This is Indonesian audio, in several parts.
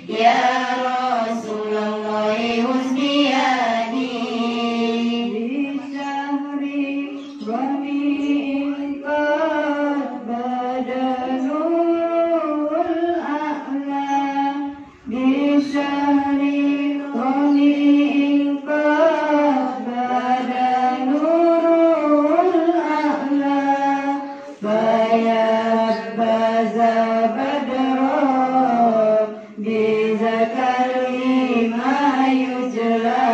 ya Rasulullah husniyani bi syahri rabi'in qad badanul a'la bi syahri rabi'in qad badanul a'la bayat baza badra bizakari ma yujla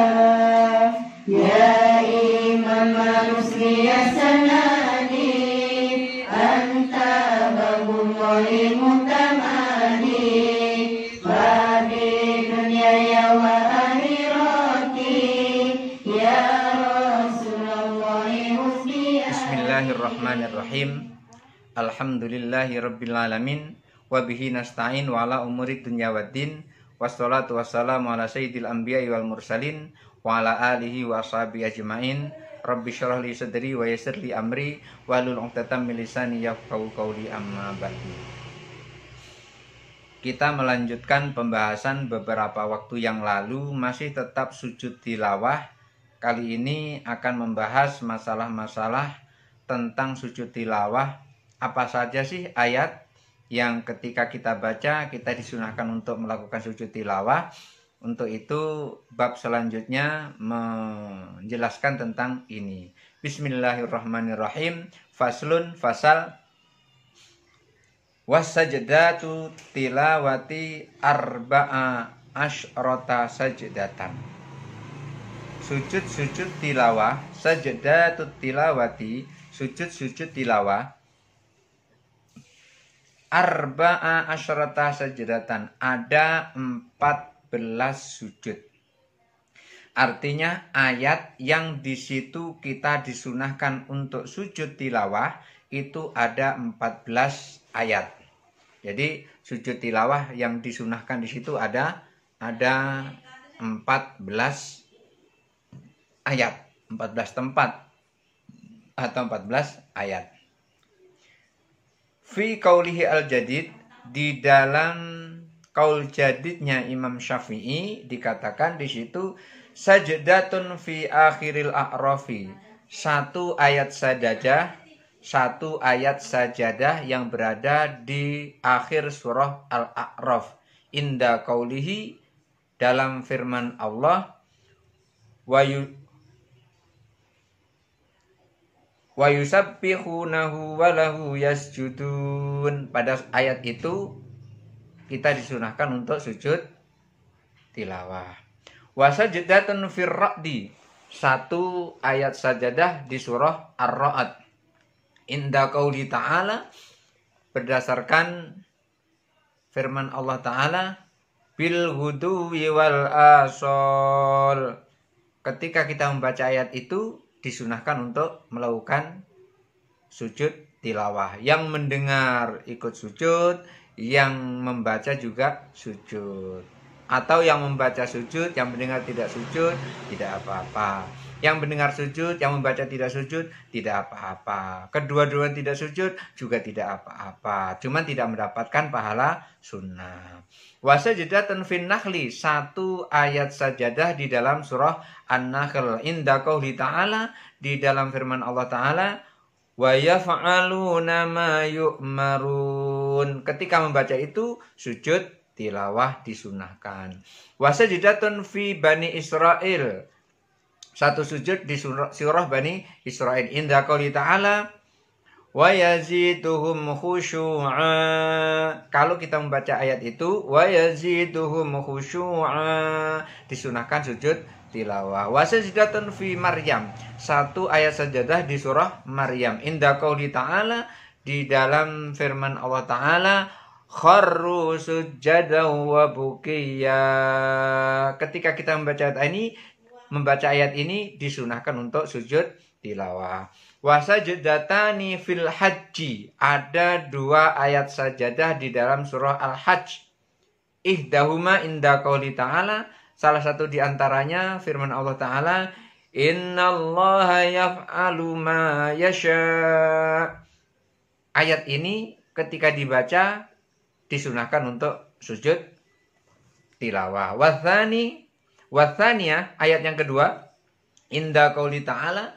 ya imam rusli sanani anta babullahi mutamani babi dunya ya wa akhirati ya Rasulullah husni. Bismillahirrahmanirrahim. Alhamdulillahi rabbil alamin. Wabihi nasta'in wa ala umuri dunya waddin. Wassalatu wassalamu ala sayyidil anbiya'i wal mursalin wa ala alihi wa ashabihi ajma'in. Rabbi syrah li sadri wa yassir li amri wahlul 'uqdatam min lisani yafqahu qawli, amma ba'du. Kita melanjutkan pembahasan beberapa waktu yang lalu, masih tetap sujud tilawah. Kali ini akan membahas masalah-masalah tentang sujud tilawah. Apa saja sih ayat yang ketika kita baca kita disunahkan untuk melakukan sujud tilawah? Untuk itu bab selanjutnya menjelaskan tentang ini. Bismillahirrahmanirrahim. Faslun, fasal. Wasajdatu tilawati arba'a asyrata sajdatan. Sujud-sujud tilawah, sajdatu tilawati, sujud-sujud tilawah, arba'a asyrata sajdatan, ada 14 sujud. Artinya ayat yang di situ kita disunahkan untuk sujud tilawah itu ada 14 ayat. Jadi sujud tilawah yang disunahkan di situ ada 14 ayat, 14 tempat atau 14 ayat. Fi qaulihi al-jadid, di dalam qaul jadidnya Imam Syafi'i dikatakan di situ sajdatun fi akhiril a'rafi, satu ayat sajadah yang berada di akhir surah Al-A'raf. Inda qaulihi, dalam firman Allah, wa yusabbihunahu wa lahu yasjudun. Pada ayat itu kita disunahkan untuk sujud tilawah. Wa sajdatun fir ra'di, satu ayat sajadah di surah Ar-Ra'd. Inda qauli ta'ala, berdasarkan firman Allah Ta'ala, bil huduwi wal asol. Ketika kita membaca ayat itu disunahkan untuk melakukan sujud tilawah. Yang mendengar ikut sujud, yang membaca juga sujud. Atau yang membaca sujud, yang mendengar tidak sujud, tidak apa-apa. Yang mendengar sujud, yang membaca tidak sujud, tidak apa-apa. Kedua-dua tidak sujud juga tidak apa-apa. Cuma tidak mendapatkan pahala sunnah. Wasajdatun fin nakhli, satu ayat sajadah di dalam surah An-Nahl. Inda qauli ta'ala, di dalam firman Allah Ta'ala, wa yaf'aluna ma yu'marun. Ketika membaca itu sujud tilawah disunahkan. Wasajdatun fi Bani Israil, satu sujud di surah Bani Israil. Inda qauli ta'ala, wa yaziduhum khusyu'a. Kalau kita membaca ayat itu, wa yaziduhum khusyu'a, disunahkan sujud tilawah. Wa sajdatun fi Maryam, satu ayat sajadah di surah Maryam. Inda qauli ta'ala, di dalam firman Allah Ta'ala, kharru sujjadan wa bukiya. Ketika kita membaca ayat ini disunahkan untuk sujud tilawah. Wasajdatani fil haji, ada dua ayat sajadah di dalam surah Al-Hajj. Ihdahuma inda qauli ta'ala, salah satu di antaranya firman Allah Ta'ala, innallaha yaf'alu ma yasha. Ayat ini ketika dibaca disunahkan untuk sujud tilawah. Wathaniyah ayat yang kedua, inda qauli ta'ala,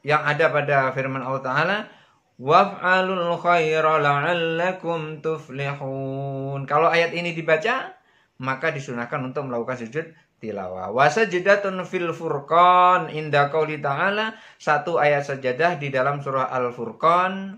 yang ada pada firman Allah Ta'ala, waf'alul khaira la'allakum tuflihun. Kalau ayat ini dibaca, maka disunahkan untuk melakukan sujud tilawah. Wasajidatun fil furqan inda qauli ta'ala, satu ayat sajadah di dalam surah Al-Furqan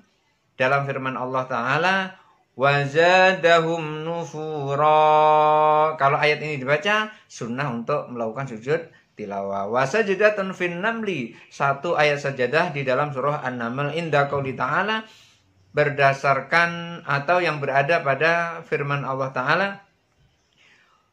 dalam firman Allah Ta'ala, wazadahum nufura. Kalau ayat ini dibaca, sunnah untuk melakukan sujud tilawah. Wasajidatun fin namli, satu ayat sajadah di dalam surah An-Naml inda qauli ta'ala, berdasarkan atau yang berada pada firman Allah Ta'ala,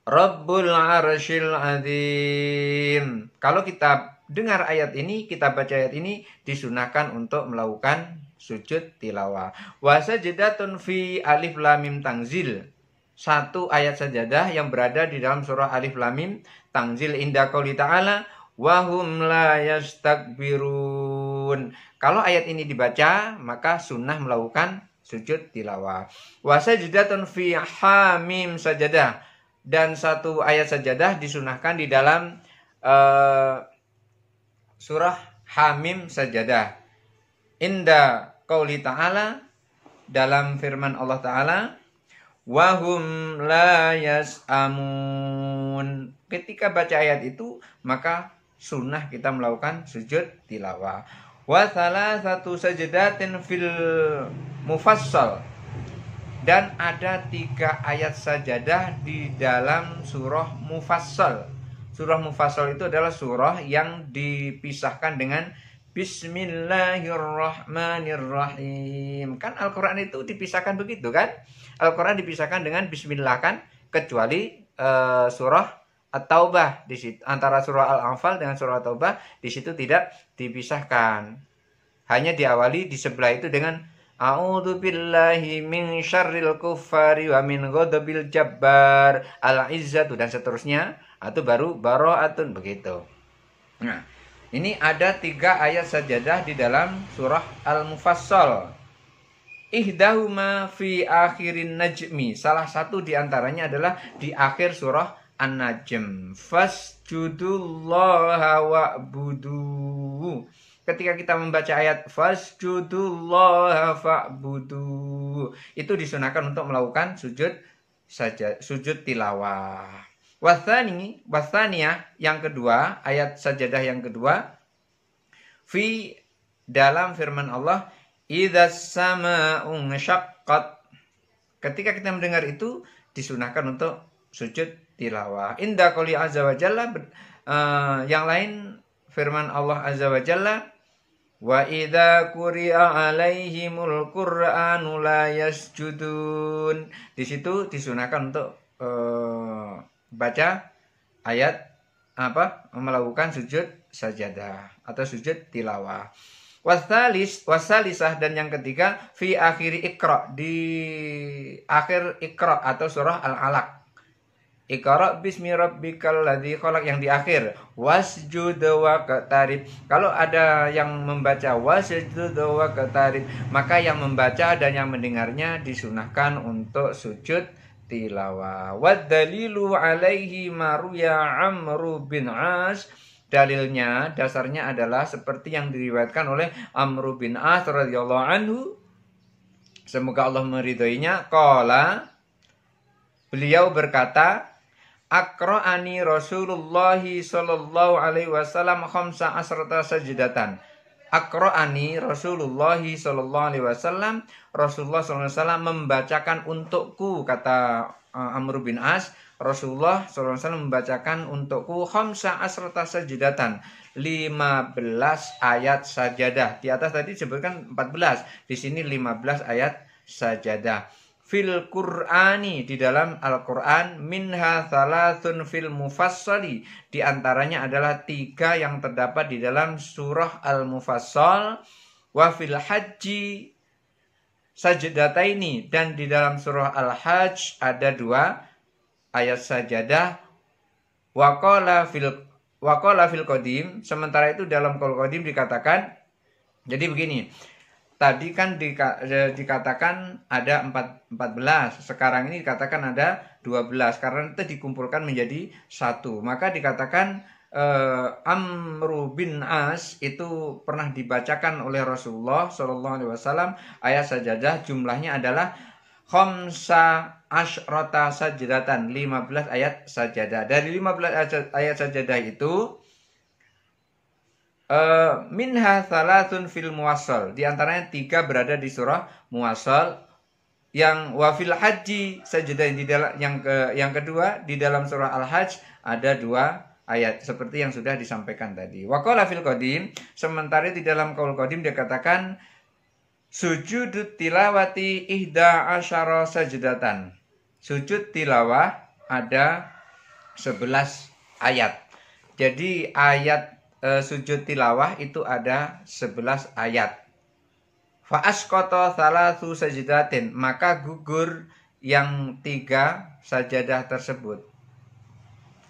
Rabbul Arsyil Azim. Kalau kita dengar ayat ini, kita baca ayat ini, disunahkan untuk melakukan sujud tilawah. Wasajidatun fi alif lam mim tanzil, satu ayat sajadah yang berada di dalam surah Alif Lam Mim Tanzil inda qauli ta'ala, wahum la yastakbirun. Kalau ayat ini dibaca, maka sunnah melakukan sujud tilawah. Wasajidatun fi hamim sajadah, dan satu ayat sajadah disunahkan di dalam surah Hamim sajadah inda qauli ta'ala, dalam firman Allah Ta'ala, wahum la yas'amun. Ketika baca ayat itu, maka sunnah kita melakukan sujud tilawah. Wa thalathatu sajdatin fil mufassal, dan ada 3 ayat sajadah di dalam surah Mufassal. Surah Mufassal itu adalah surah yang dipisahkan dengan Bismillahirrahmanirrahim. Kan Al-Quran itu dipisahkan begitu kan? Al-Quran dipisahkan dengan Bismillah kan? Kecuali surah At-Taubah. Di situ, antara surah Al-Anfal dengan surah At-Taubah, di situ tidak dipisahkan. Hanya diawali di sebelah itu dengan A'udzu billahi min syarril kuffari wa min ghadabil jabbar al-izzatu, dan seterusnya. Atau baru bara'atun, begitu. Nah, ini ada 3 ayat sajadah di dalam surah Al-Mufassal. Ihdahuma fi akhirin najmi, salah satu di antaranya adalah di akhir surah An-Najm. Fasjudullaha wa'budu. Ketika kita membaca ayat fasjudullaha fa'budu, itu disunahkan untuk melakukan sujud tilawah. Wathaniyah yang kedua, ayat sajadah yang kedua, fi dalam firman Allah, idzas sama'u syaqqat. Ketika kita mendengar itu, disunahkan untuk sujud tilawah. Inda qouli azza wa jalla, yang lain firman Allah azza wa jalla, wa idza quri'a 'alaihimul qur'anu la yasjudun. Di situ disunahkan untuk baca ayat melakukan sujud sajadah atau sujud tilawah. Wasalisah, dan yang ketiga, fi akhiri Iqra, di akhir Iqra atau surah Al-Alaq. Iqra bismi rabbikal ladzi khalaq, yang di akhir wasjud wa qatarib. Kalau ada yang membaca wasjud wa qatarib, maka yang membaca dan yang mendengarnya disunahkan untuk sujud tilawah. Wad dalilu alaihi maruya Amr bin As. Dalilnya, dasarnya adalah seperti yang diriwayatkan oleh Amr bin As radhiyallahu anhu, semoga Allah meridhoinya. Qala, beliau berkata, aqra'ani Rasulullah sallallahu alaihi wasallam khamsa asrata sajdatan. Aqra'ani Rasulullah sallallahu alaihi wasallam, Rasulullah sallallahu alaihi wasallam membacakan untukku, kata Amr bin As, Rasulullah sallallahu alaihi wasallam membacakan untukku khamsa asrata sajdatan, 15 ayat sajadah. Di atas tadi disebutkan 14, di sini 15 ayat sajadah. Fil Qur'ani, di dalam Al-Quran, minha thalathun fil mufassali, di antaranya adalah 3 yang terdapat di dalam surah Al-Mufassal. Wa fil haji sajdataini, dan di dalam surah Al-Hajj ada 2 ayat sajadah. Wa qala fil qadim, sementara itu dalam qaul qadim dikatakan, jadi begini, tadi kan dikatakan ada 14, sekarang ini dikatakan ada 12 karena itu dikumpulkan menjadi satu. Maka dikatakan Amru bin As itu pernah dibacakan oleh Rasulullah SAW ayat sajadah, jumlahnya adalah khamsa asyrata sajadatan, 15 ayat sajadah. Dari 15 ayat sajadah itu minha salatun fil muwassal, di antaranya 3 berada di surah muwassal. Yang wafil haji sajadah yang kedua di dalam surah Al-Hajj ada 2 ayat seperti yang sudah disampaikan tadi. Wa qala fil qadim, sementara di dalam qaul qadim dikatakan sujud tilawati ihda asyara sajdatan. Sujud tilawah ada 11 ayat. Jadi ayat sujud tilawah itu ada 11 ayat. Fa asqata thalathu sajdatin, maka gugur yang 3 sajadah tersebut.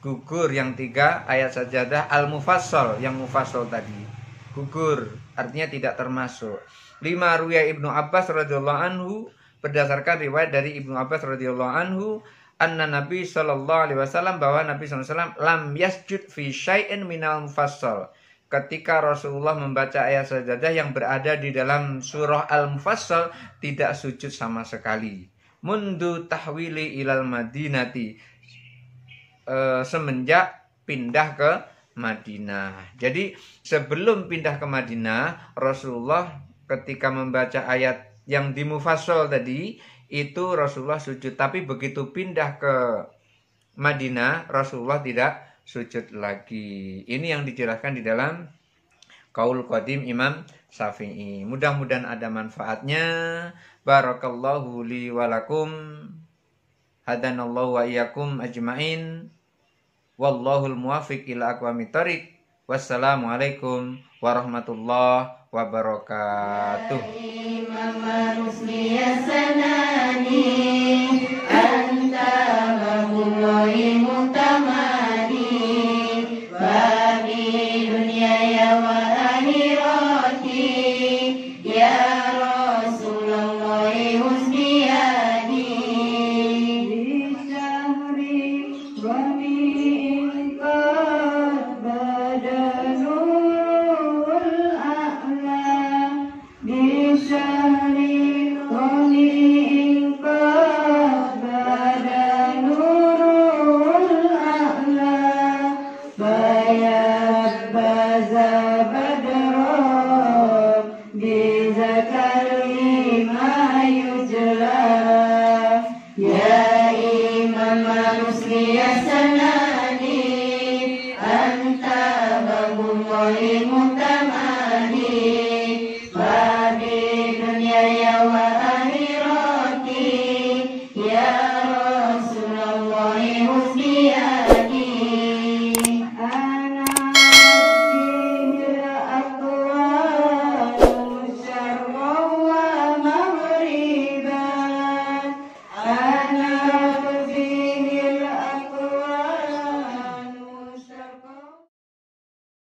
Gugur yang 3 ayat sajadah al-mufassal, yang mufassal tadi gugur, artinya tidak termasuk. 5 ruya Ibnu Abbas radhiyallahu anhu, berdasarkan riwayat dari Ibnu Abbas radhiyallahu anhu, anna Nabi sallallahu alaihi wasallam, bahwa Nabi sallallahu alaihi wasallam lam yasjud fi syai'in minal mufassal, ketika Rasulullah membaca ayat sajadah yang berada di dalam surah Al-Mufassal tidak sujud sama sekali. Mundu tahwili ilal madinati, semenjak pindah ke Madinah. Jadi sebelum pindah ke Madinah, Rasulullah ketika membaca ayat yang di Mufassal tadi itu Rasulullah sujud, tapi begitu pindah ke Madinah Rasulullah tidak sujud lagi. Ini yang dijelaskan di dalam qaul qadim Imam Syafi'i. Mudah-mudahan ada manfaatnya. Barakallahu li wa lakum. Hadanallahu wa iyyakum ajmain. Wallahul muwaffiq ila aqwamit thoriq. Wassalamualaikum warahmatullahi wabarakatuh.